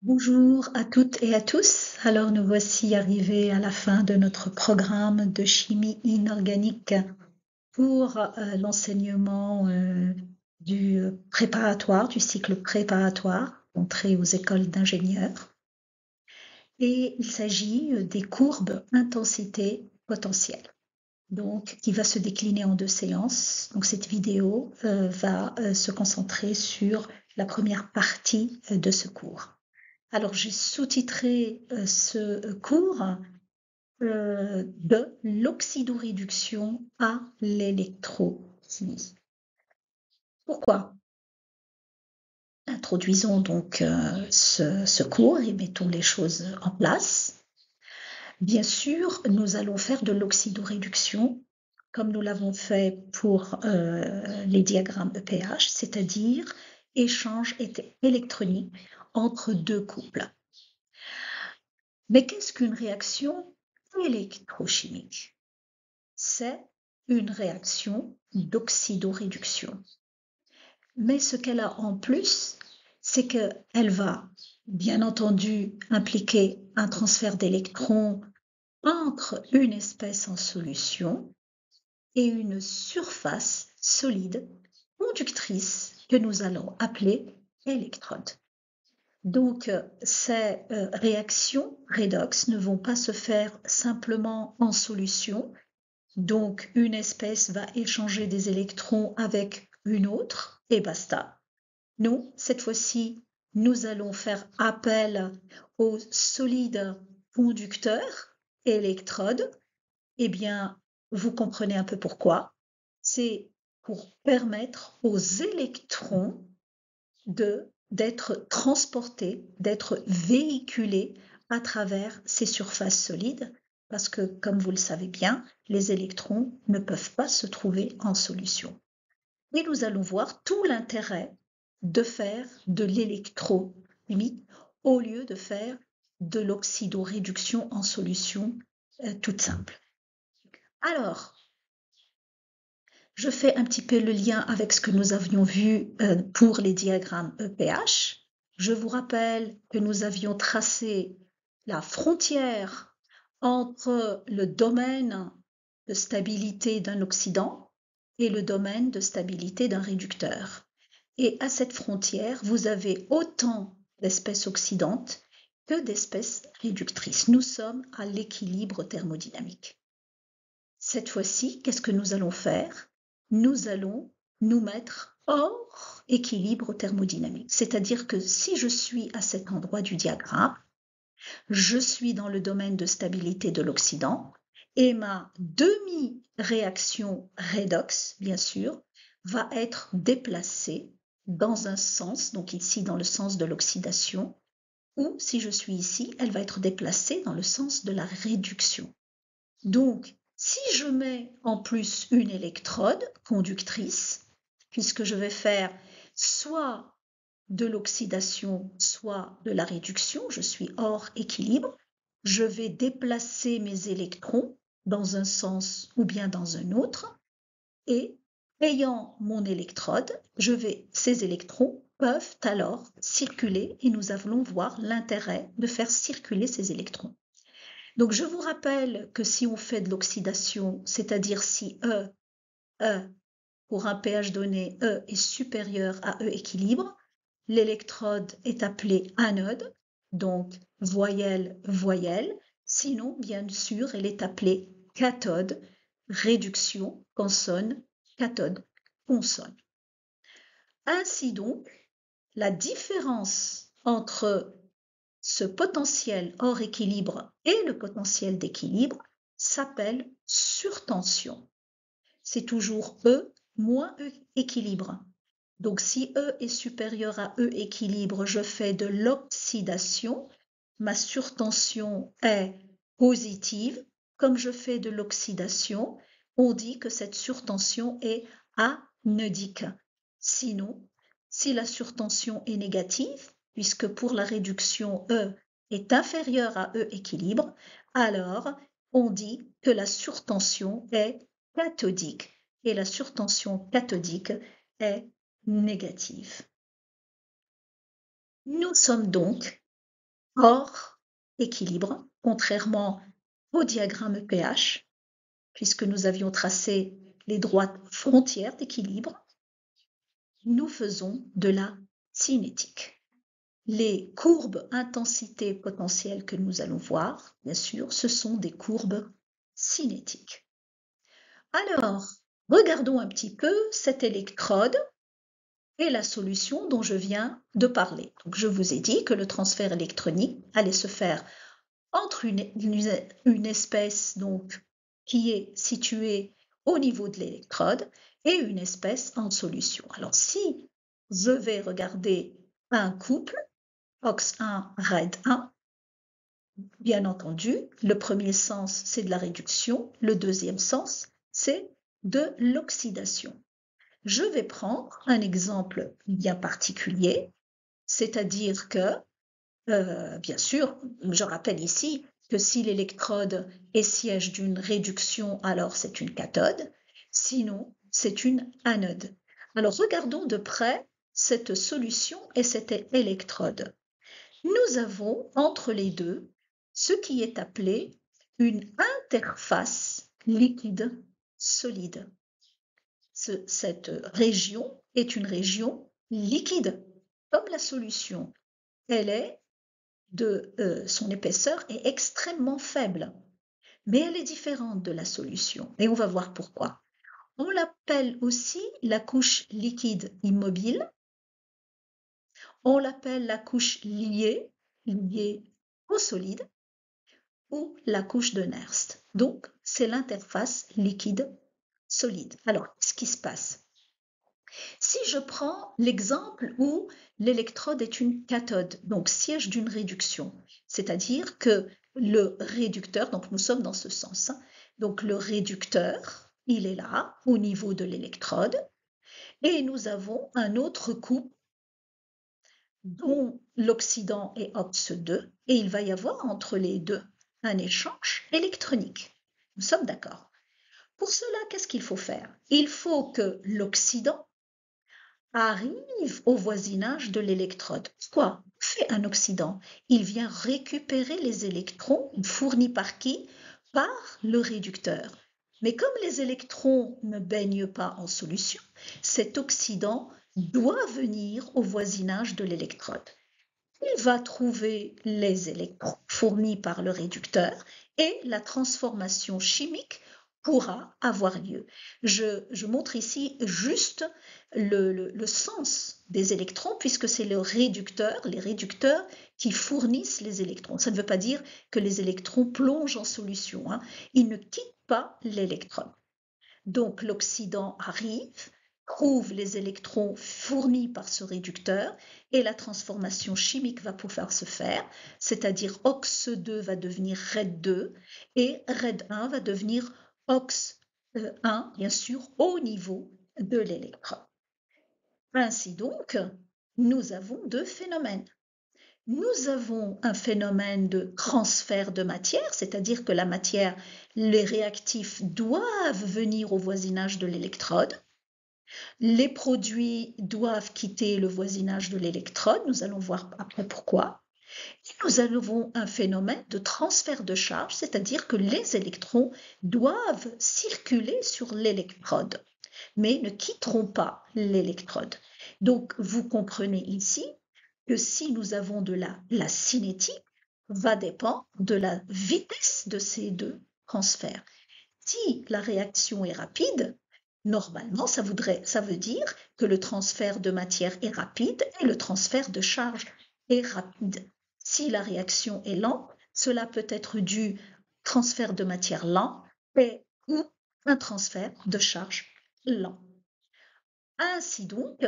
Bonjour à toutes et à tous. Alors nous voici arrivés à la fin de notre programme de chimie inorganique pour l'enseignement du préparatoire, du cycle préparatoire, entrée aux écoles d'ingénieurs. Et il s'agit des courbes intensité potentielle, donc qui va se décliner en 2 séances. Donc cette vidéo va se concentrer sur la première partie de ce cours. Alors, j'ai sous-titré ce cours de l'oxydoréduction à l'électrochimie. Pourquoi? Introduisons donc ce cours et mettons les choses en place. Bien sûr, nous allons faire de l'oxydoréduction comme nous l'avons fait pour les diagrammes EPH, c'est-à-dire échange électronique entre deux couples. Mais qu'est-ce qu'une réaction électrochimique? C'est une réaction d'oxydoréduction. Mais ce qu'elle a en plus, c'est qu'elle va, bien entendu, impliquer un transfert d'électrons entre une espèce en solution et une surface solide conductrice que nous allons appeler électrode. Donc, ces réactions redox ne vont pas se faire simplement en solution. Donc, une espèce va échanger des électrons avec une autre et basta. Non, cette fois-ci, nous allons faire appel au solide conducteur électrode. Eh bien, vous comprenez un peu pourquoi. C'est pour permettre aux électrons d'être transportés, d'être véhiculés à travers ces surfaces solides, parce que, comme vous le savez bien, les électrons ne peuvent pas se trouver en solution. Et nous allons voir tout l'intérêt de faire de l'électrochimie au lieu de faire de l'oxydoréduction en solution toute simple. Alors, je fais un petit peu le lien avec ce que nous avions vu pour les diagrammes EPH. Je vous rappelle que nous avions tracé la frontière entre le domaine de stabilité d'un oxydant et le domaine de stabilité d'un réducteur. Et à cette frontière, vous avez autant d'espèces oxydantes que d'espèces réductrices. Nous sommes à l'équilibre thermodynamique. Cette fois-ci, qu'est-ce que nous allons faire? Nous allons nous mettre hors équilibre thermodynamique. C'est-à-dire que si je suis à cet endroit du diagramme, je suis dans le domaine de stabilité de l'oxydant et ma demi-réaction redox, bien sûr, va être déplacée dans un sens, donc ici dans le sens de l'oxydation, ou si je suis ici, elle va être déplacée dans le sens de la réduction. Donc, si je mets en plus une électrode conductrice, puisque je vais faire soit de l'oxydation, soit de la réduction, je suis hors équilibre, je vais déplacer mes électrons dans un sens ou bien dans un autre, et ayant mon électrode, ces électrons peuvent alors circuler et nous allons voir l'intérêt de faire circuler ces électrons. Donc, je vous rappelle que si on fait de l'oxydation, c'est-à-dire si E, pour un pH donné, E est supérieur à E équilibre, l'électrode est appelée anode, donc voyelle, voyelle. Sinon, bien sûr, elle est appelée cathode, réduction, consonne, cathode, consonne. Ainsi donc, la différence entre ce potentiel hors équilibre et le potentiel d'équilibre s'appelle surtension. C'est toujours E moins E équilibre. Donc si E est supérieur à E équilibre, je fais de l'oxydation. Ma surtension est positive. Comme je fais de l'oxydation, on dit que cette surtension est anodique. Sinon, si la surtension est négative, puisque pour la réduction E est inférieure à E équilibre, alors on dit que la surtension est cathodique et la surtension cathodique est négative. Nous sommes donc hors équilibre, contrairement au diagramme pH, puisque nous avions tracé les droites frontières d'équilibre, nous faisons de la cinétique. Les courbes intensité potentielle que nous allons voir, bien sûr, ce sont des courbes cinétiques. Alors, regardons un petit peu cette électrode et la solution dont je viens de parler. Donc, je vous ai dit que le transfert électronique allait se faire entre une espèce donc, qui est située au niveau de l'électrode et une espèce en solution. Alors, si je vais regarder un couple, OX1, RED1, bien entendu, le premier sens, c'est de la réduction, le deuxième sens, c'est de l'oxydation. Je vais prendre un exemple bien particulier, c'est-à-dire que, bien sûr, je rappelle ici que si l'électrode est siège d'une réduction, alors c'est une cathode, sinon c'est une anode. Alors regardons de près cette solution et cette électrode. Nous avons entre les deux ce qui est appelé une interface liquide-solide. Cette région est une région liquide, comme la solution. Elle est son épaisseur est extrêmement faible, mais elle est différente de la solution. Et on va voir pourquoi. On l'appelle aussi la couche liquide immobile. On l'appelle la couche liée au solide, ou la couche de Nernst. Donc, c'est l'interface liquide-solide. Alors, qu'est-ce qui se passe? Si je prends l'exemple où l'électrode est une cathode, donc siège d'une réduction, c'est-à-dire que le réducteur, donc nous sommes dans ce sens, hein, donc le réducteur, il est là, au niveau de l'électrode, et nous avons un autre couple dont l'oxydant est OX2, et il va y avoir entre les deux un échange électronique. Nous sommes d'accord. Pour cela, qu'est-ce qu'il faut faire? Il faut que l'oxydant arrive au voisinage de l'électrode. Quoi fait un oxydant? Il vient récupérer les électrons fournis par qui? Par le réducteur. Mais comme les électrons ne baignent pas en solution, cet oxydant doit venir au voisinage de l'électrode. Il va trouver les électrons fournis par le réducteur et la transformation chimique pourra avoir lieu. Je montre ici juste le sens des électrons puisque c'est le réducteur, les réducteurs qui fournissent les électrons. Ça ne veut pas dire que les électrons plongent en solution, hein. Ils ne quittent pas l'électrode. Donc l'oxydant arrive, trouve les électrons fournis par ce réducteur et la transformation chimique va pouvoir se faire, c'est-à-dire OX2 va devenir RED2 et RED1 va devenir OX1, bien sûr, au niveau de l'électrode. Ainsi donc, nous avons deux phénomènes. Nous avons un phénomène de transfert de matière, c'est-à-dire que la matière, les réactifs doivent venir au voisinage de l'électrode. Les produits doivent quitter le voisinage de l'électrode, nous allons voir après pourquoi. Et nous avons un phénomène de transfert de charge, c'est-à-dire que les électrons doivent circuler sur l'électrode, mais ne quitteront pas l'électrode. Donc, vous comprenez ici que si nous avons de la cinétique, va dépendre de la vitesse de ces deux transferts. Si la réaction est rapide, normalement, ça veut dire que le transfert de matière est rapide et le transfert de charge est rapide. Si la réaction est lente, cela peut être dû au transfert de matière lent ou un transfert de charge lent. Ainsi donc,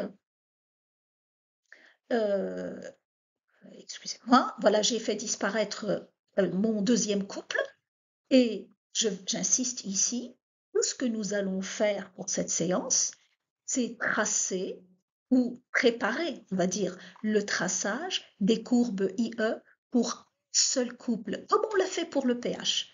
excusez-moi, voilà, j'ai fait disparaître mon deuxième couple et j'insiste ici, tout ce que nous allons faire pour cette séance, c'est tracer ou préparer, on va dire, le traçage des courbes IE pour seul couple, comme on l'a fait pour le pH.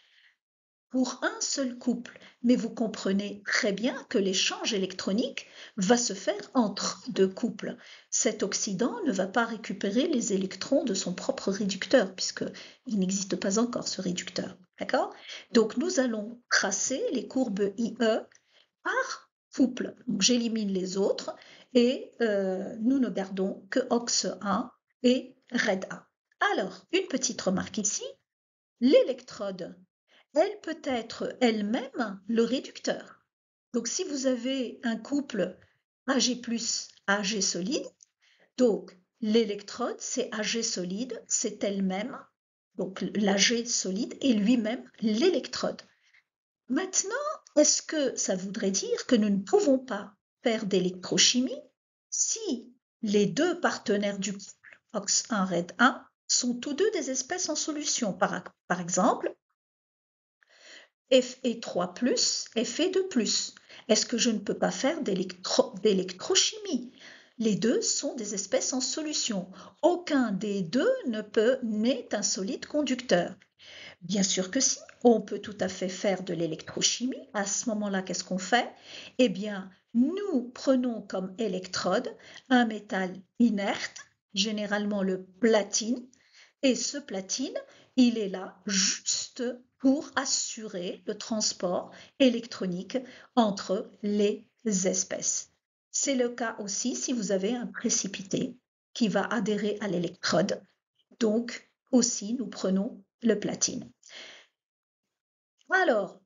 pour un seul couple. Mais vous comprenez très bien que l'échange électronique va se faire entre deux couples. Cet oxydant ne va pas récupérer les électrons de son propre réducteur, puisqu'il n'existe pas encore ce réducteur. D'accord? Donc nous allons tracer les courbes IE par couple. Donc j'élimine les autres et nous ne gardons que OX1 et RED1. Alors, une petite remarque ici, l'électrode, elle peut être elle-même le réducteur. Donc si vous avez un couple Ag plus Ag solide, donc l'électrode c'est Ag solide, c'est elle-même, donc l'Ag solide est lui-même l'électrode. Maintenant, est-ce que ça voudrait dire que nous ne pouvons pas faire d'électrochimie si les deux partenaires du couple, OX1, RED1, sont tous deux des espèces en solution? Par exemple, Fe3+, Fe2+. Est-ce que je ne peux pas faire d'électrochimie? Les deux sont des espèces en solution. Aucun des deux n'est un solide conducteur. Bien sûr que si, on peut tout à fait faire de l'électrochimie. À ce moment-là, qu'est-ce qu'on fait? Eh bien, nous prenons comme électrode un métal inerte, généralement le platine, et ce platine, il est là juste pour assurer le transport électronique entre les espèces. C'est le cas aussi si vous avez un précipité qui va adhérer à l'électrode. Donc, aussi, nous prenons le platine. Alors,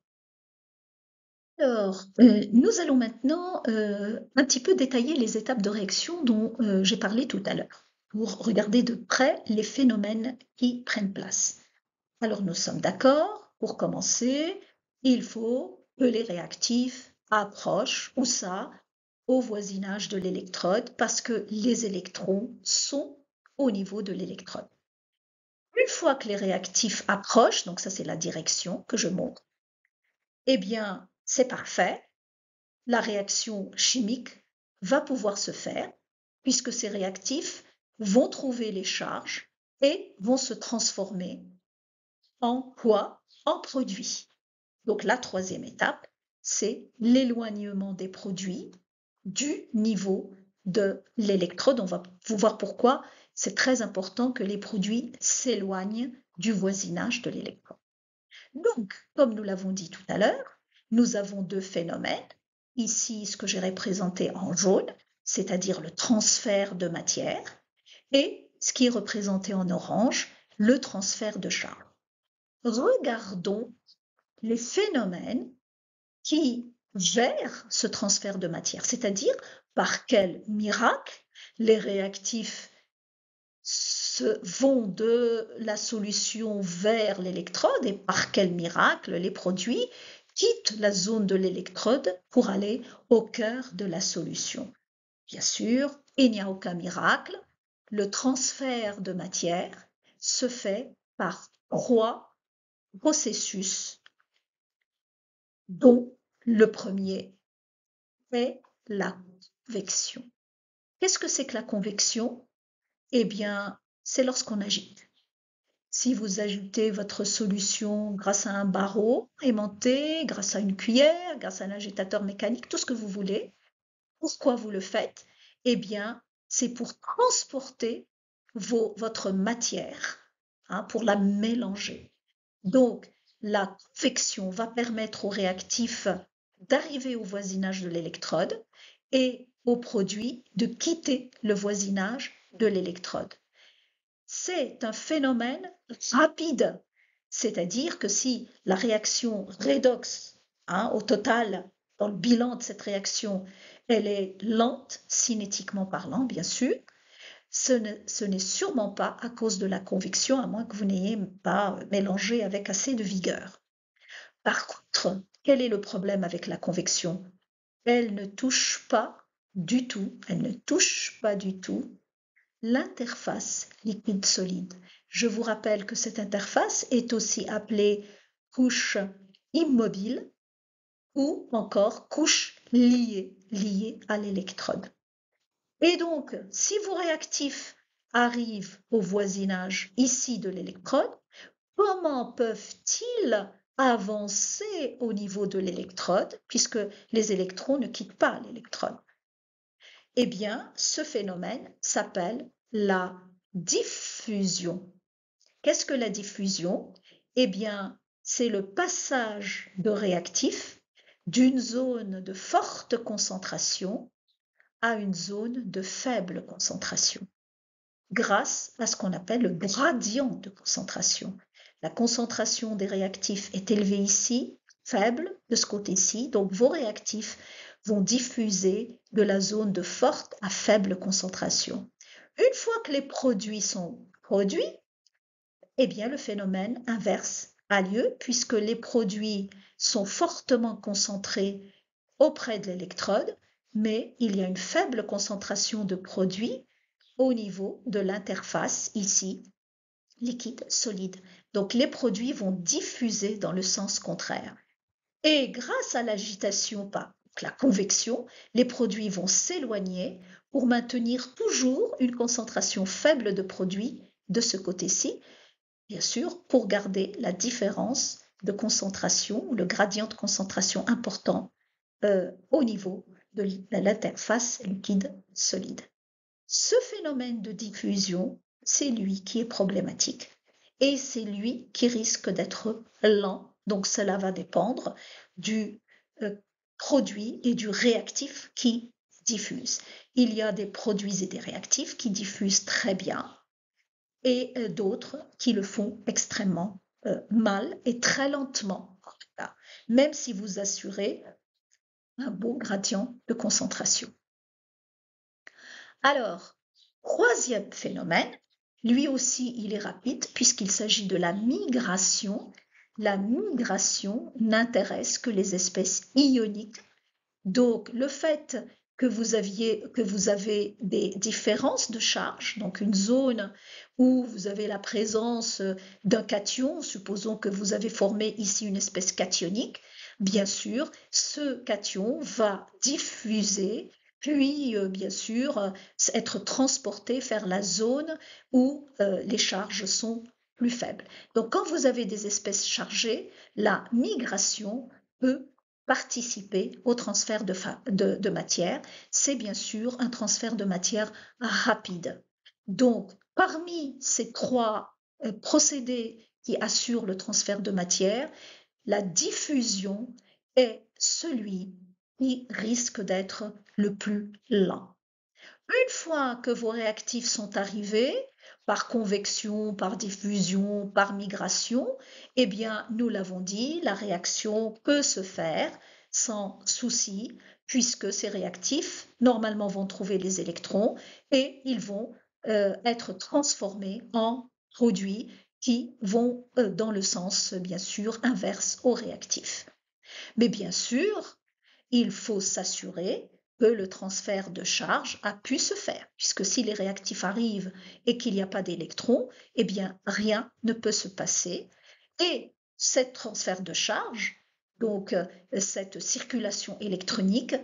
nous allons maintenant un petit peu détailler les étapes de réaction dont j'ai parlé tout à l'heure, pour regarder de près les phénomènes qui prennent place. Alors, nous sommes d'accord, pour commencer, il faut que les réactifs approchent, ou ça, au voisinage de l'électrode, parce que les électrons sont au niveau de l'électrode. Une fois que les réactifs approchent, donc ça c'est la direction que je montre, eh bien, c'est parfait. La réaction chimique va pouvoir se faire puisque ces réactifs vont trouver les charges et vont se transformer en quoi? En produits. Donc la troisième étape, c'est l'éloignement des produits du niveau de l'électrode. On va voir pourquoi c'est très important que les produits s'éloignent du voisinage de l'électrode. Donc, comme nous l'avons dit tout à l'heure, nous avons deux phénomènes. Ici, ce que j'ai représenté en jaune, c'est-à-dire le transfert de matière, et ce qui est représenté en orange, le transfert de charge. Regardons les phénomènes qui gèrent ce transfert de matière, c'est-à-dire par quel miracle les réactifs vont de la solution vers l'électrode et par quel miracle les produits quittent la zone de l'électrode pour aller au cœur de la solution. Bien sûr, il n'y a aucun miracle. Le transfert de matière se fait par trois processus, dont le premier est la convection. Qu'est-ce que c'est que la convection? Eh bien, c'est lorsqu'on agite. Si vous ajoutez votre solution grâce à un barreau aimanté, grâce à une cuillère, grâce à un agitateur mécanique, tout ce que vous voulez, pourquoi vous le faites? Eh bien, c'est pour transporter votre matière, hein, pour la mélanger. Donc, la convection va permettre au réactif d'arriver au voisinage de l'électrode et au produit de quitter le voisinage de l'électrode. C'est un phénomène rapide, c'est-à-dire que si la réaction redox, hein, au total, dans le bilan de cette réaction, elle est lente, cinétiquement parlant, bien sûr, ce n'est sûrement pas à cause de la convection, à moins que vous n'ayez pas mélangé avec assez de vigueur. Par contre, quel est le problème avec la convection? Elle ne touche pas du tout, elle ne touche pas du tout l'interface liquide-solide. Je vous rappelle que cette interface est aussi appelée couche immobile ou encore couche liée à l'électrode. Et donc, si vos réactifs arrivent au voisinage ici de l'électrode, comment peuvent-ils avancer au niveau de l'électrode, puisque les électrons ne quittent pas l'électrode. Eh bien, ce phénomène s'appelle la diffusion. Qu'est-ce que la diffusion? Eh bien, c'est le passage de réactifs d'une zone de forte concentration à une zone de faible concentration, grâce à ce qu'on appelle le gradient de concentration. La concentration des réactifs est élevée ici, faible de ce côté-ci, donc vos réactifs vont diffuser de la zone de forte à faible concentration. Une fois que les produits sont produits, eh bien le phénomène inverse a lieu puisque les produits sont fortement concentrés auprès de l'électrode, mais il y a une faible concentration de produits au niveau de l'interface ici, liquide-solide. Donc les produits vont diffuser dans le sens contraire. Et grâce à l'agitation par la convection, les produits vont s'éloigner pour maintenir toujours une concentration faible de produits de ce côté-ci, bien sûr, pour garder la différence de concentration, le gradient de concentration important au niveau de l'interface liquide-solide. Ce phénomène de diffusion, c'est lui qui est problématique et c'est lui qui risque d'être lent. Donc cela va dépendre du produit et du réactif qui diffuse. Il y a des produits et des réactifs qui diffusent très bien et d'autres qui le font extrêmement mal et très lentement, en tout cas, même si vous assurez un beau gradient de concentration. Alors, troisième phénomène, lui aussi il est rapide puisqu'il s'agit de la migration. La migration n'intéresse que les espèces ioniques. Donc le fait que vous avez des différences de charge, donc une zone où vous avez la présence d'un cation, supposons que vous avez formé ici une espèce cationique, bien sûr, ce cation va diffuser, puis bien sûr être transporté vers la zone où les charges sont plus faibles. Donc quand vous avez des espèces chargées, la migration peut participer au transfert de matière. C'est bien sûr un transfert de matière rapide. Donc, parmi ces trois procédés qui assurent le transfert de matière, la diffusion est celui qui risque d'être le plus lent. Une fois que vos réactifs sont arrivés, par convection, par diffusion, par migration, eh bien, nous l'avons dit, la réaction peut se faire sans souci, puisque ces réactifs, normalement, vont trouver les électrons et ils vont être transformés en produits qui vont dans le sens, bien sûr, inverse aux réactifs. Mais bien sûr, il faut s'assurer que le transfert de charge a pu se faire, puisque si les réactifs arrivent et qu'il n'y a pas d'électrons, eh bien rien ne peut se passer. Et ce transfert de charge, donc cette circulation électronique,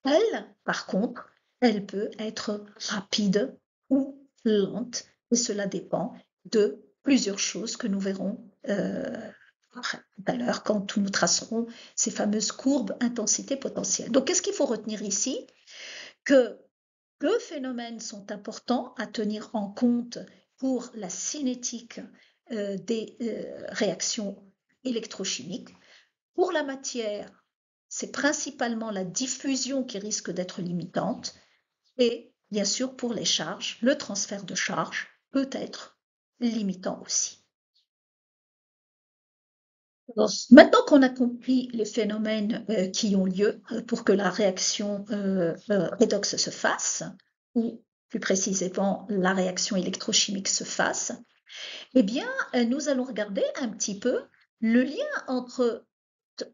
elle, par contre, elle peut être rapide ou lente, et cela dépend de plusieurs choses que nous verrons tout à l'heure quand nous tracerons ces fameuses courbes intensité potentielle. Donc, qu'est-ce qu'il faut retenir ici? Que deux phénomènes sont importants à tenir en compte pour la cinétique des réactions électrochimiques. Pour la matière, c'est principalement la diffusion qui risque d'être limitante et bien sûr pour les charges, le transfert de charge peut être limitant aussi. Maintenant qu'on a compris les phénomènes qui ont lieu pour que la réaction redox se fasse, ou plus précisément la réaction électrochimique se fasse, eh bien, nous allons regarder un petit peu le lien entre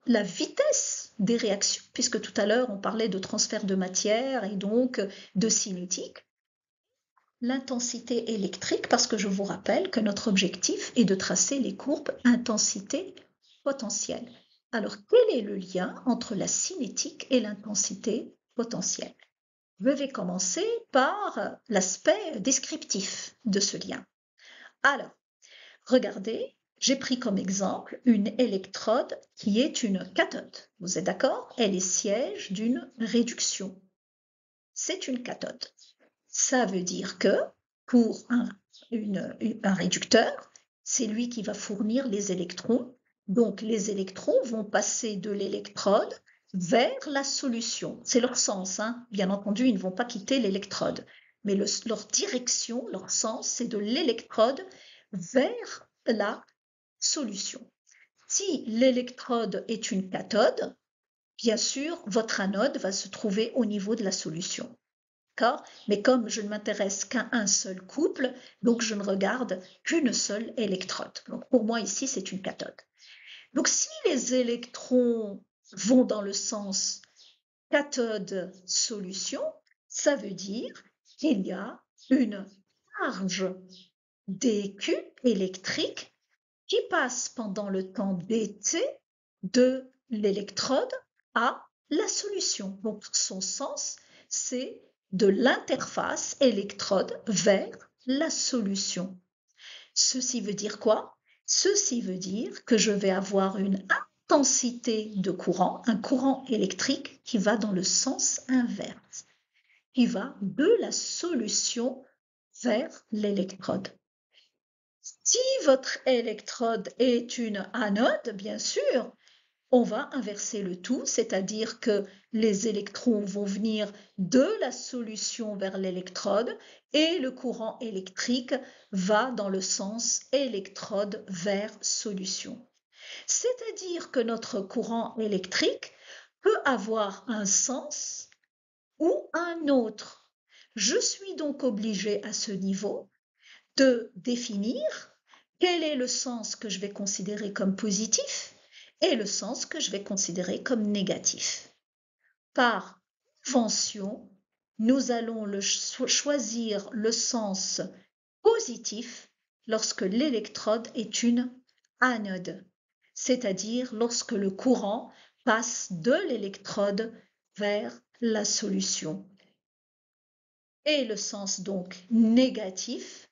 la vitesse des réactions, puisque tout à l'heure on parlait de transfert de matière et donc de cinétique, l'intensité électrique, parce que je vous rappelle que notre objectif est de tracer les courbes intensité potentielle. Alors, quel est le lien entre la cinétique et l'intensité potentielle? Je vais commencer par l'aspect descriptif de ce lien. Alors, regardez, j'ai pris comme exemple une électrode qui est une cathode. Vous êtes d'accord? Elle est siège d'une réduction. C'est une cathode. Ça veut dire que pour un réducteur, c'est lui qui va fournir les électrons. Donc les électrons vont passer de l'électrode vers la solution. C'est leur sens, hein. Bien entendu, ils ne vont pas quitter l'électrode. Mais leur direction, leur sens, c'est de l'électrode vers la solution. Si l'électrode est une cathode, bien sûr, votre anode va se trouver au niveau de la solution. Mais comme je ne m'intéresse qu'à un seul couple, donc je ne regarde qu'une seule électrode. Donc pour moi ici, c'est une cathode. Donc si les électrons vont dans le sens cathode-solution, ça veut dire qu'il y a une charge dQ électrique qui passe pendant le temps dt de l'électrode à la solution. Donc son sens, c'est de l'interface électrode vers la solution. Ceci veut dire quoi? Ceci veut dire que je vais avoir une intensité de courant, un courant électrique qui va dans le sens inverse, qui va de la solution vers l'électrode. Si votre électrode est une anode, bien sûr, on va inverser le tout, c'est-à-dire que les électrons vont venir de la solution vers l'électrode et le courant électrique va dans le sens électrode vers solution. C'est-à-dire que notre courant électrique peut avoir un sens ou un autre. Je suis donc obligée à ce niveau de définir quel est le sens que je vais considérer comme positif et le sens que je vais considérer comme négatif. Par convention, nous allons choisir le sens positif lorsque l'électrode est une anode, c'est-à-dire lorsque le courant passe de l'électrode vers la solution. Et le sens donc négatif,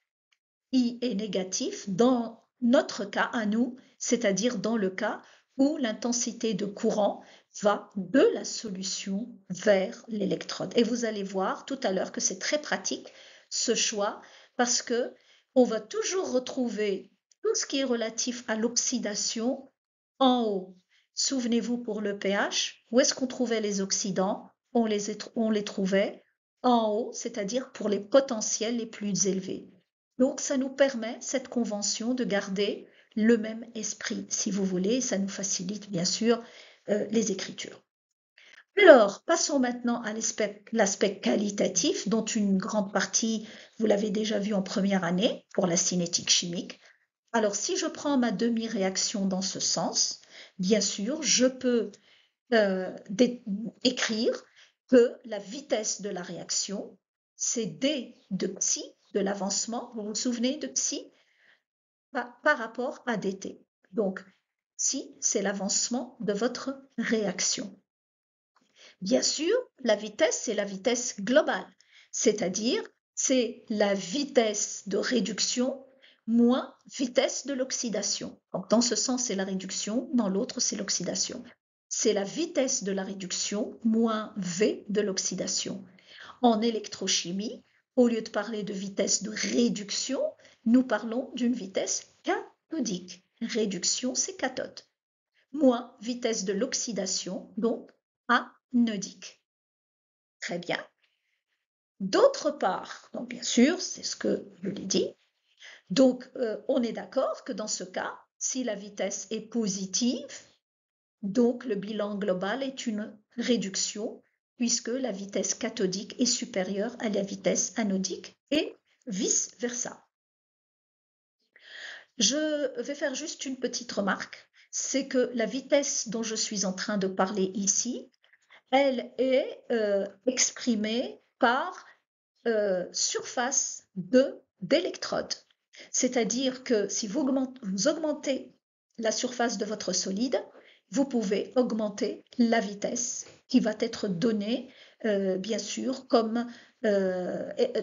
I est négatif dans notre cas à nous, c'est-à-dire dans le cas où l'intensité de courant va de la solution vers l'électrode. Et vous allez voir tout à l'heure que c'est très pratique ce choix parce que on va toujours retrouver tout ce qui est relatif à l'oxydation en haut. Souvenez-vous pour le pH, où est-ce qu'on trouvait les oxydants? On les trouvait en haut, c'est-à-dire pour les potentiels les plus élevés. Donc, ça nous permet, cette convention, de garder le même esprit, si vous voulez. Ça nous facilite, bien sûr, les écritures. Alors, passons maintenant à l'aspect qualitatif, dont une grande partie, vous l'avez déjà vu en première année, pour la cinétique chimique. Alors, si je prends ma demi-réaction dans ce sens, bien sûr, je peux écrire que la vitesse de la réaction, c'est d de psi, de l'avancement, vous vous souvenez de psi, par rapport à dt. Donc, psi, c'est l'avancement de votre réaction. Bien sûr, la vitesse, c'est la vitesse globale, c'est-à-dire c'est la vitesse de réduction moins vitesse de l'oxydation. Donc, dans ce sens, c'est la réduction, dans l'autre, c'est l'oxydation. C'est la vitesse de la réduction moins V de l'oxydation. En électrochimie, au lieu de parler de vitesse de réduction, nous parlons d'une vitesse cathodique. Réduction, c'est cathode. Moins vitesse de l'oxydation, donc anodique. Très bien. D'autre part, donc bien sûr, c'est ce que je l'ai dit, donc on est d'accord que dans ce cas, si la vitesse est positive, donc le bilan global est une réduction puisque la vitesse cathodique est supérieure à la vitesse anodique et vice-versa. Je vais faire juste une petite remarque, c'est que la vitesse dont je suis en train de parler ici, elle est exprimée par surface d'électrode. C'est-à-dire que si vous augmentez la surface de votre solide, vous pouvez augmenter la vitesse qui va être donnée, bien sûr, comme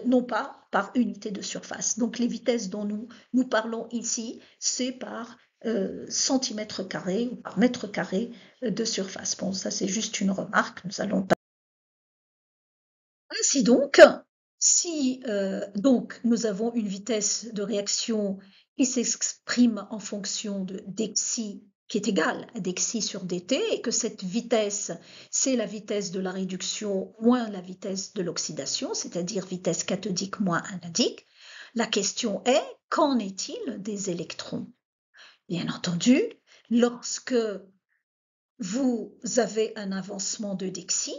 non pas par unité de surface. Donc les vitesses dont nous parlons ici, c'est par centimètre carré ou par mètre carré de surface. Bon, ça c'est juste une remarque, nous allons pas. Ainsi donc, si donc nous avons une vitesse de réaction qui s'exprime en fonction de dxi qui est égale à dxi sur dt et que cette vitesse, c'est la vitesse de la réduction moins la vitesse de l'oxydation, c'est-à-dire vitesse cathodique moins anodique, la question est, qu'en est-il des électrons? Bien entendu, lorsque vous avez un avancement de dxi,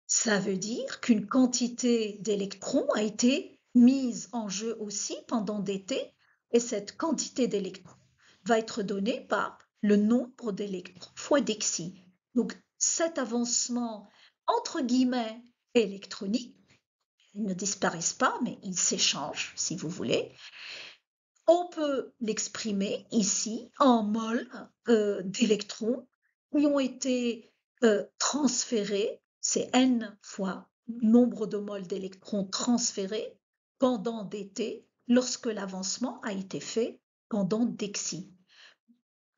ça veut dire qu'une quantité d'électrons a été mise en jeu aussi pendant dt, et cette quantité d'électrons va être donnée par le nombre d'électrons fois dxi. Donc cet avancement, entre guillemets, électronique, ils ne disparaissent pas, mais ils s'échangent, si vous voulez. On peut l'exprimer ici en mol d'électrons qui ont été transférés, c'est n fois nombre de moles d'électrons transférés pendant dt lorsque l'avancement a été fait pendant dxi.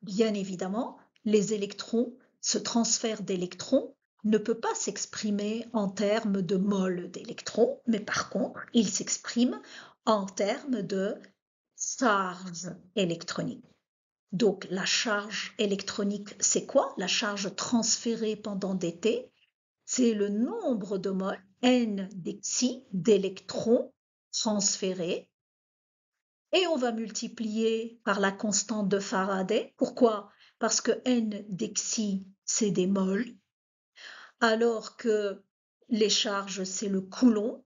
Bien évidemment, ce transfert d'électrons ne peut pas s'exprimer en termes de moles d'électrons, mais par contre, il s'exprime en termes de charge électronique. Donc la charge électronique, c'est quoi? La charge transférée pendant dt, c'est le nombre de moles, n dxi, d'électrons transférés, et on va multiplier par la constante de Faraday. Pourquoi? Parce que n dxi, c'est des moles, alors que les charges, c'est le coulomb.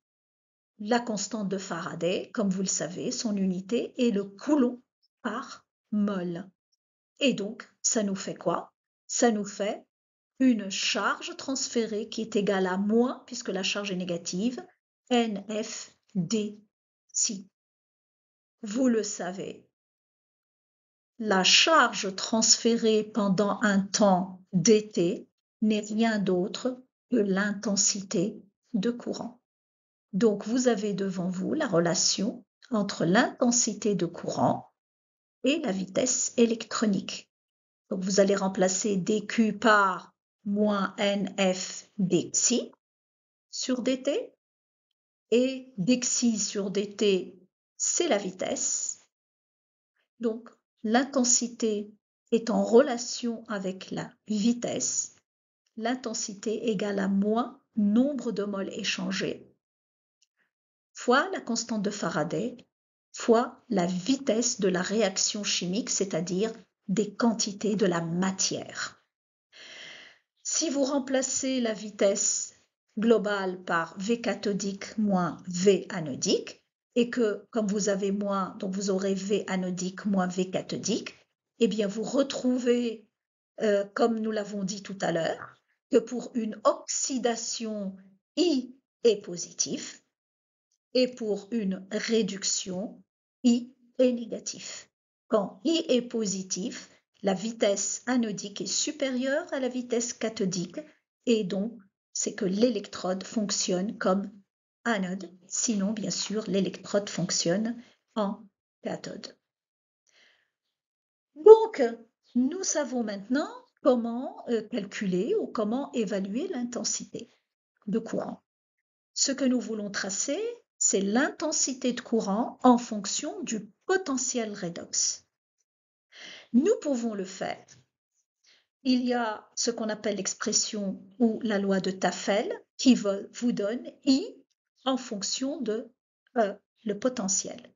La constante de Faraday, comme vous le savez, son unité est le coulomb par mol. Et donc, ça nous fait quoi? Ça nous fait une charge transférée qui est égale à moins, puisque la charge est négative, NF dxi. Vous le savez, la charge transférée pendant un temps dt n'est rien d'autre que l'intensité de courant. Donc, vous avez devant vous la relation entre l'intensité de courant et la vitesse électronique. Donc, vous allez remplacer dq par moins nf dxi sur dt, et dxi sur dt, c'est la vitesse. Donc, l'intensité est en relation avec la vitesse. L'intensité égale à moins nombre de moles échangés fois la constante de Faraday fois la vitesse de la réaction chimique, c'est-à-dire des quantités de la matière. Si vous remplacez la vitesse globale par V cathodique moins V anodique, et que comme vous avez moins, donc vous aurez V anodique moins V cathodique, eh bien vous retrouvez, comme nous l'avons dit tout à l'heure, que pour une oxydation, I est positif, et pour une réduction, I est négatif. Quand I est positif, la vitesse anodique est supérieure à la vitesse cathodique, et donc c'est que l'électrode fonctionne comme anode, sinon bien sûr l'électrode fonctionne en cathode. Donc nous savons maintenant comment calculer ou comment évaluer l'intensité de courant. Ce que nous voulons tracer, c'est l'intensité de courant en fonction du potentiel redox. Nous pouvons le faire. Il y a ce qu'on appelle l'expression ou la loi de Tafel qui vous donne I en fonction de le potentiel.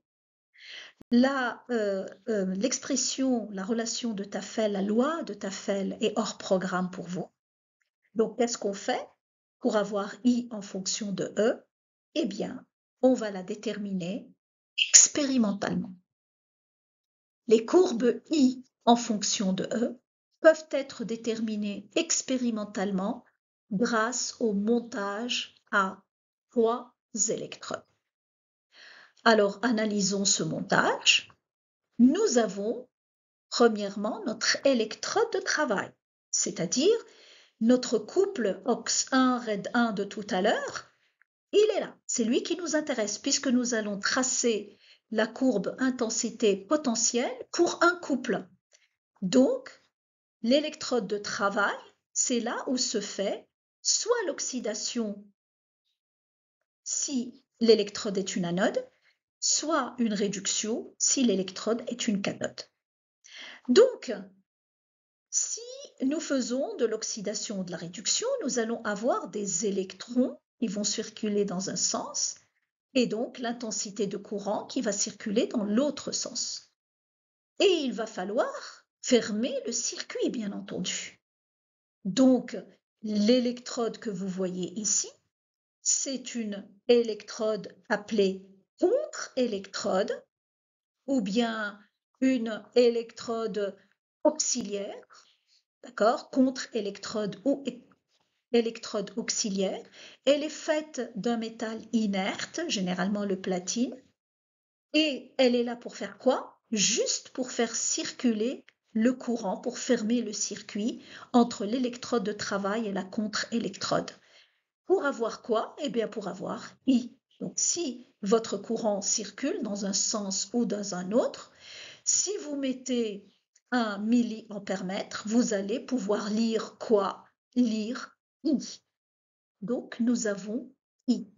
L'expression, la relation de Tafel, la loi de Tafel est hors programme pour vous. Donc, qu'est-ce qu'on fait pour avoir I en fonction de E? Eh bien, on va la déterminer expérimentalement. Les courbes I en fonction de E peuvent être déterminées expérimentalement grâce au montage à 3 électrodes. Alors, analysons ce montage. Nous avons, premièrement, notre électrode de travail, c'est-à-dire notre couple OX1-RED1 de tout à l'heure, Il est là, c'est lui qui nous intéresse puisque nous allons tracer la courbe intensité potentielle pour un couple. Donc, l'électrode de travail, c'est là où se fait soit l'oxydation si l'électrode est une anode, soit une réduction si l'électrode est une cathode. Donc, si nous faisons de l'oxydation ou de la réduction, nous allons avoir des électrons qui vont circuler dans un sens et donc l'intensité de courant qui va circuler dans l'autre sens. Et il va falloir fermer le circuit, bien entendu. Donc, l'électrode que vous voyez ici, c'est une électrode appelée contre-électrode ou bien une électrode auxiliaire, d'accord, contre-électrode ou électrode auxiliaire. Elle est faite d'un métal inerte, généralement le platine, et elle est là pour faire quoi? Juste pour faire circuler le courant, pour fermer le circuit entre l'électrode de travail et la contre-électrode. Pour avoir quoi? Eh bien, pour avoir I. Donc, si votre courant circule dans un sens ou dans un autre, si vous mettez un milliampère-mètre, vous allez pouvoir lire quoi? Lire I. Donc, nous avons I.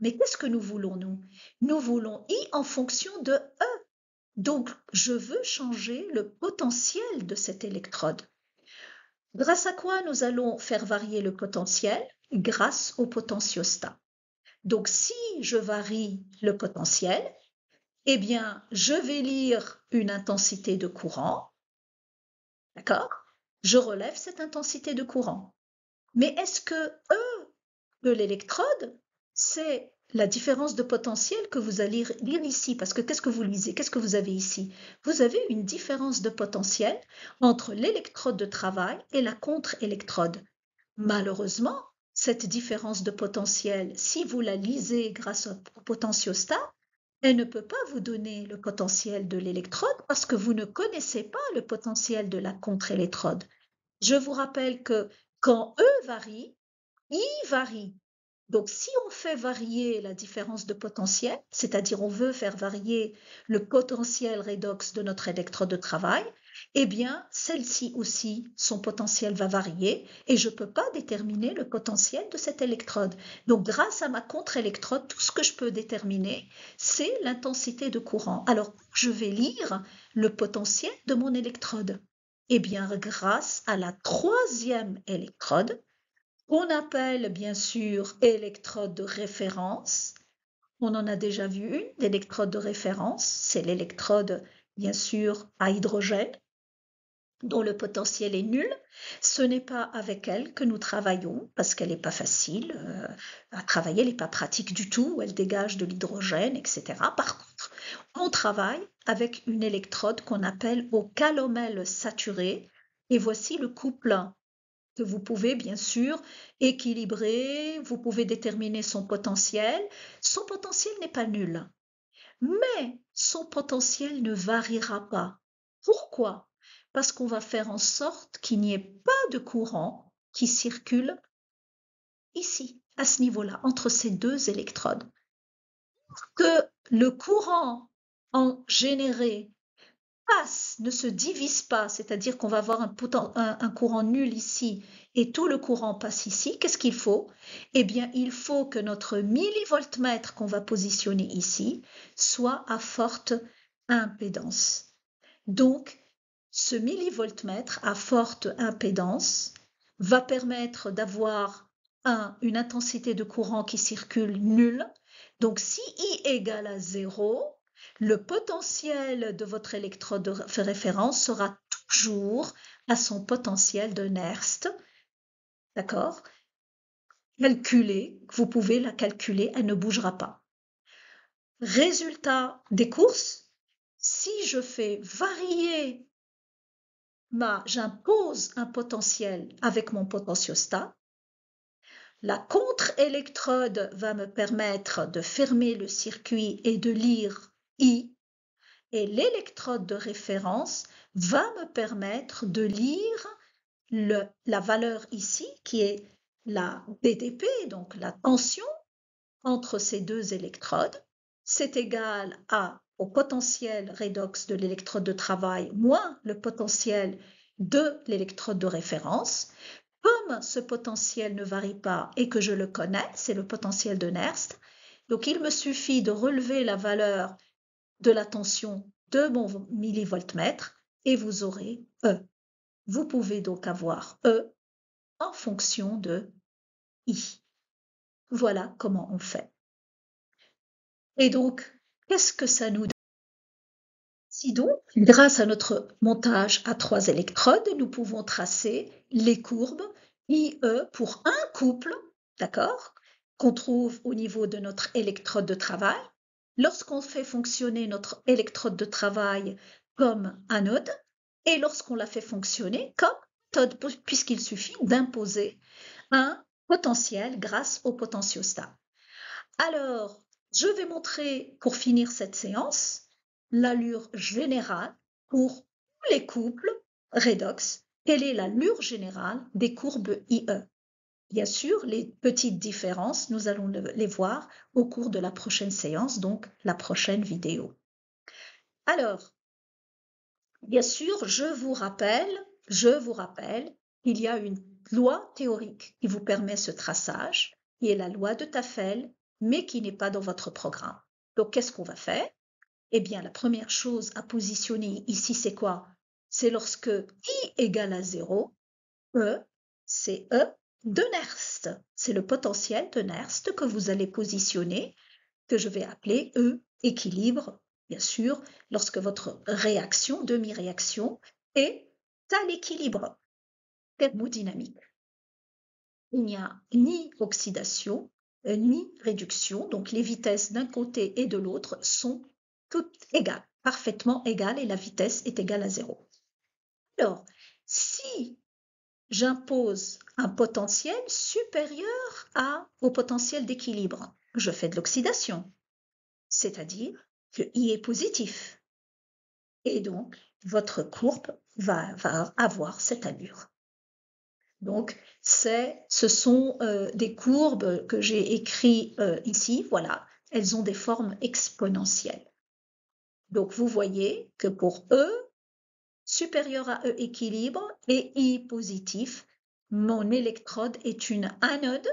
Mais qu'est-ce que nous voulons, nous? Nous voulons I en fonction de E. Donc, je veux changer le potentiel de cette électrode. Grâce à quoi nous allons faire varier le potentiel? Grâce au potentiostat. Donc, si je varie le potentiel, eh bien, je vais lire une intensité de courant, d'accord? Je relève cette intensité de courant. Mais est-ce que E de l'électrode, c'est la différence de potentiel que vous allez lire ici? Parce que qu'est-ce que vous lisez? Qu'est-ce que vous avez ici? Vous avez une différence de potentiel entre l'électrode de travail et la contre-électrode. Malheureusement, cette différence de potentiel, si vous la lisez grâce au potentiostat, elle ne peut pas vous donner le potentiel de l'électrode parce que vous ne connaissez pas le potentiel de la contre-électrode. Je vous rappelle que quand E varie, I varie. Donc, si on fait varier la différence de potentiel, c'est-à-dire on veut faire varier le potentiel redox de notre électrode de travail, eh bien, celle-ci aussi, son potentiel va varier et je ne peux pas déterminer le potentiel de cette électrode. Donc, grâce à ma contre-électrode, tout ce que je peux déterminer, c'est l'intensité de courant. Alors, je vais lire le potentiel de mon électrode. Eh bien, grâce à la troisième électrode, qu'on appelle bien sûr électrode de référence. On en a déjà vu une, l'électrode de référence, c'est l'électrode bien sûr à hydrogène dont le potentiel est nul. Ce n'est pas avec elle que nous travaillons parce qu'elle n'est pas facile à travailler, elle n'est pas pratique du tout, elle dégage de l'hydrogène, etc. Par contre, on travaille avec une électrode qu'on appelle au calomèle saturé et voici le couple que vous pouvez bien sûr équilibrer, vous pouvez déterminer son potentiel. Son potentiel n'est pas nul, mais son potentiel ne variera pas. Pourquoi? Parce qu'on va faire en sorte qu'il n'y ait pas de courant qui circule ici, à ce niveau-là, entre ces deux électrodes. Que le courant en généré ne se divise pas, c'est-à-dire qu'on va avoir un courant nul ici et tout le courant passe ici, qu'est-ce qu'il faut? Eh bien, il faut que notre millivoltmètre qu'on va positionner ici soit à forte impédance. Donc, ce millivoltmètre à forte impédance va permettre d'avoir une intensité de courant qui circule nulle. Donc, si I égale à 0, le potentiel de votre électrode de référence sera toujours à son potentiel de Nernst, d'accord? Calculé, vous pouvez la calculer, elle ne bougera pas. Résultat des courses, si je fais varier j'impose un potentiel avec mon potentiostat, la contre-électrode va me permettre de fermer le circuit et de lire I, et l'électrode de référence va me permettre de lire la valeur ici qui est la BDP, donc la tension, entre ces deux électrodes, c'est égal au potentiel redox de l'électrode de travail moins le potentiel de l'électrode de référence. Comme ce potentiel ne varie pas et que je le connais, c'est le potentiel de Nernst, donc il me suffit de relever la valeur de la tension de mon millivoltmètre et vous aurez E. Vous pouvez donc avoir E en fonction de I. Voilà comment on fait. Et donc, qu'est-ce que ça nous donne? Si donc, grâce à notre montage à 3 électrodes, nous pouvons tracer les courbes IE pour un couple, d'accord, qu'on trouve au niveau de notre électrode de travail. Lorsqu'on fait fonctionner notre électrode de travail comme anode et lorsqu'on la fait fonctionner comme cathode, puisqu'il suffit d'imposer un potentiel grâce au potentiostat. Alors, je vais montrer, pour finir cette séance, l'allure générale pour tous les couples redox. Quelle est l'allure générale des courbes IE? Bien sûr, les petites différences, nous allons les voir au cours de la prochaine séance, donc la prochaine vidéo. Alors, bien sûr, je vous rappelle, qu'il y a une loi théorique qui vous permet ce traçage, qui est la loi de Tafel, mais qui n'est pas dans votre programme. Donc, qu'est-ce qu'on va faire? Eh bien, la première chose à positionner ici, c'est quoi? C'est lorsque I égale à 0, E, c'est E de Nernst. C'est le potentiel de Nernst que vous allez positionner, que je vais appeler E équilibre, bien sûr, lorsque votre réaction, demi-réaction, est à l'équilibre thermodynamique. Il n'y a ni oxydation, ni réduction, donc les vitesses d'un côté et de l'autre sont toutes égales, parfaitement égales, et la vitesse est égale à 0. Alors, si j'impose un potentiel supérieur au potentiel d'équilibre, je fais de l'oxydation, c'est-à-dire que I est positif. Et donc, votre courbe va avoir cette allure. Donc, ce sont des courbes que j'ai écrites ici, voilà, elles ont des formes exponentielles. Donc, vous voyez que pour E supérieur à E équilibre et I positif, mon électrode est une anode,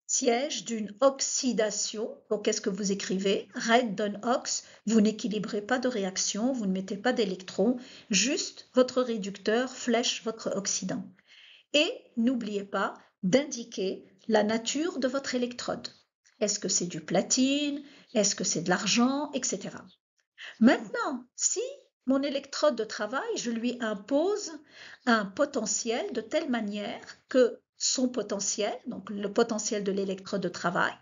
siège d'une oxydation. Donc, qu'est-ce que vous écrivez? Red donne ox, vous n'équilibrez pas de réaction, vous ne mettez pas d'électrons, juste votre réducteur flèche votre oxydant. Et n'oubliez pas d'indiquer la nature de votre électrode. Est-ce que c'est du platine? Est-ce que c'est de l'argent? Etc. Maintenant, si mon électrode de travail, je lui impose un potentiel de telle manière que son potentiel, donc le potentiel de l'électrode de travail,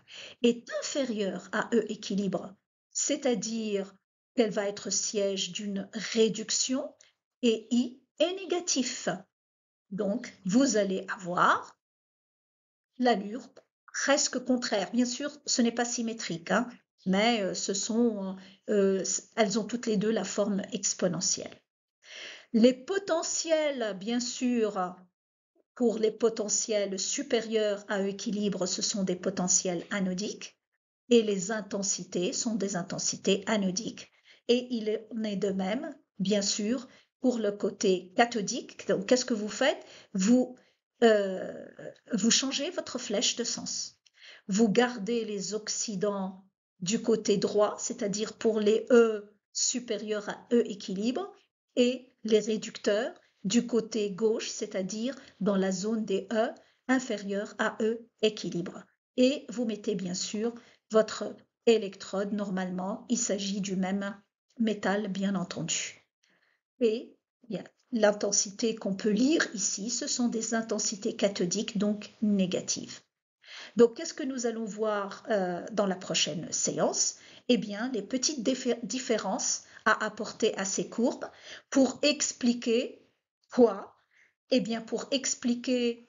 est inférieur à E équilibre, c'est-à-dire qu'elle va être siège d'une réduction et I est négatif. Donc, vous allez avoir l'allure presque contraire. Bien sûr, ce n'est pas symétrique, hein, mais elles ont toutes les deux la forme exponentielle. Les potentiels, bien sûr, pour les potentiels supérieurs à équilibre, ce sont des potentiels anodiques et les intensités sont des intensités anodiques. Et il en est de même, bien sûr, pour le côté cathodique. Donc, qu'est-ce que vous faites? Vous changez votre flèche de sens. Vous gardez les oxydants du côté droit, c'est-à-dire pour les E supérieurs à E équilibre, et les réducteurs du côté gauche, c'est-à-dire dans la zone des E inférieure à E équilibre. Et vous mettez bien sûr votre électrode, normalement, il s'agit du même métal, bien entendu. Et l'intensité qu'on peut lire ici, ce sont des intensités cathodiques, donc négatives. Donc, qu'est-ce que nous allons voir dans la prochaine séance? Eh bien, les petites différences à apporter à ces courbes pour expliquer quoi? Eh bien, pour expliquer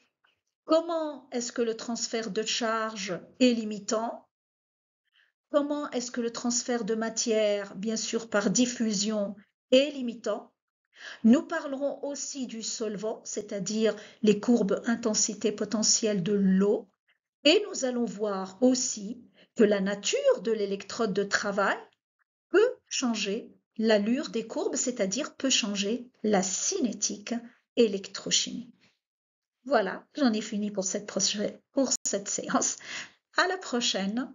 comment est-ce que le transfert de charge est limitant, comment est-ce que le transfert de matière, bien sûr par diffusion, est limitant. Nous parlerons aussi du solvant, c'est-à-dire les courbes intensité potentielle de l'eau, et nous allons voir aussi que la nature de l'électrode de travail peut changer l'allure des courbes, c'est-à-dire peut changer la cinétique électrochimique. Voilà, j'en ai fini pour cette séance. À la prochaine.